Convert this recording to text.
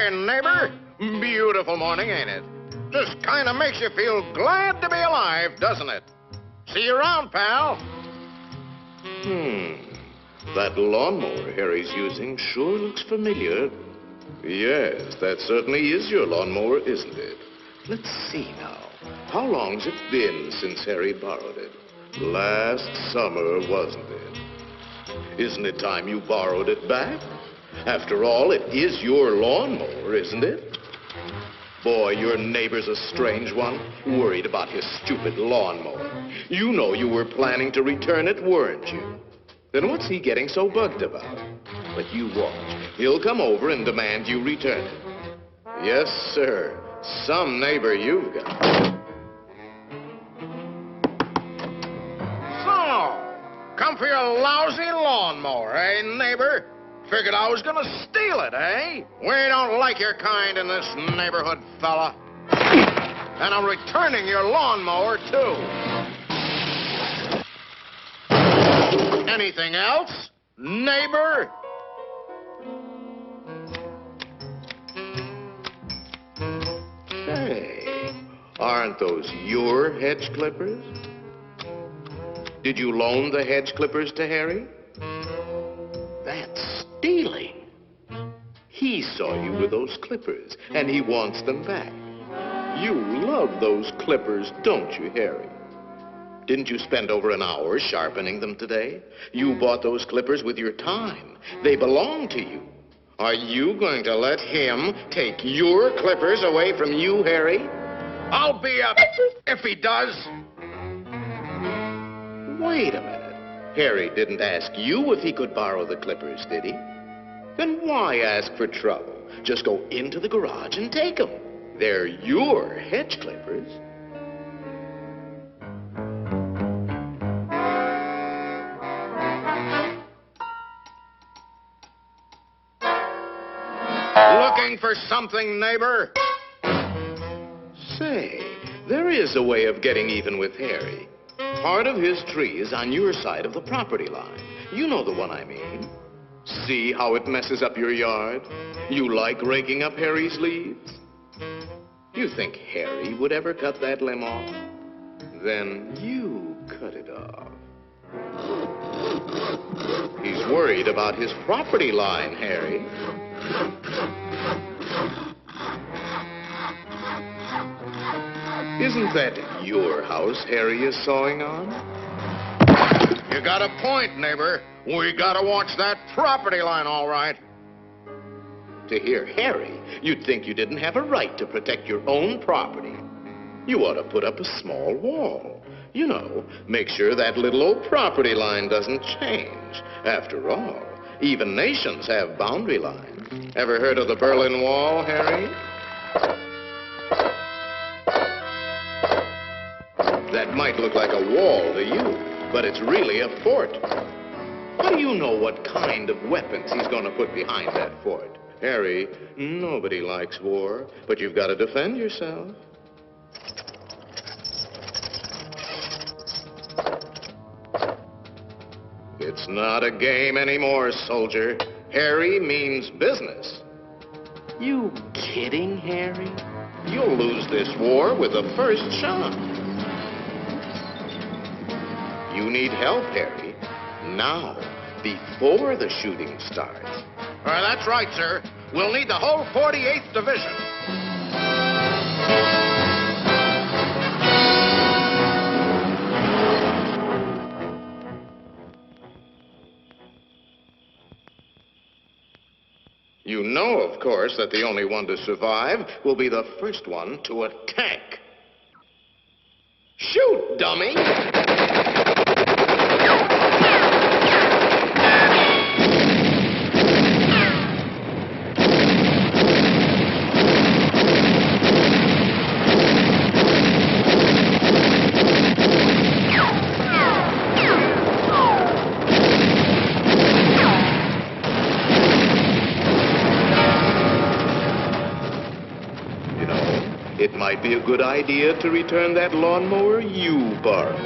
Hey, neighbor. Beautiful morning, ain't it? Just kind of makes you feel glad to be alive, doesn't it? See you around, pal. That lawnmower Harry's using sure looks familiar. Yes, that certainly is your lawnmower, isn't it? Let's see now. How long's it been since Harry borrowed it? Last summer, wasn't it? Isn't it time you borrowed it back? After all, it is your lawnmower, isn't it? Boy, your neighbor's a strange one, worried about his stupid lawnmower. You know you were planning to return it, weren't you? Then what's he getting so bugged about? But you watch. He'll come over and demand you return it. Yes, sir. Some neighbor you've got. So, come for your lousy lawnmower, eh, neighbor? Figured I was gonna steal it, eh? We don't like your kind in this neighborhood, fella. And I'm returning your lawnmower, too. Anything else, neighbor? Say, aren't those your hedge clippers? Did you loan the hedge clippers to Harry? That's stealing. He saw you with those clippers, and he wants them back. You love those clippers, don't you, Harry? Didn't you spend over an hour sharpening them today? You bought those clippers with your time. They belong to you. Are you going to let him take your clippers away from you, Harry? I'll be up if he does. Wait a minute. Harry didn't ask you if he could borrow the clippers, did he? Then why ask for trouble? Just go into the garage and take them. They're your hedge clippers. Looking for something, neighbor? Say, there is a way of getting even with Harry. Part of his tree is on your side of the property line. You know the one I mean. See how it messes up your yard? You like raking up Harry's leaves? You think Harry would ever cut that limb off? Then you cut it off. He's worried about his property line, Harry. Isn't that your house Harry is sawing on? You got a point, neighbor. We gotta watch that property line, all right. To hear Harry, you'd think you didn't have a right to protect your own property. You ought to put up a small wall. You know, make sure that little old property line doesn't change. After all, even nations have boundary lines. Ever heard of the Berlin Wall, Harry? That might look like a wall to you, but it's really a fort. How do you know what kind of weapons he's going to put behind that fort? Harry, nobody likes war, but you've got to defend yourself. It's not a game anymore, soldier. Harry means business. You kidding, Harry? You'll lose this war with the first shot. You need help, Harry. Now, before the shooting starts. That's right, sir. We'll need the whole 48th Division. You know, of course, that the only one to survive will be the first one to attack. Shoot, dummy! It might be a good idea to return that lawnmower you borrowed.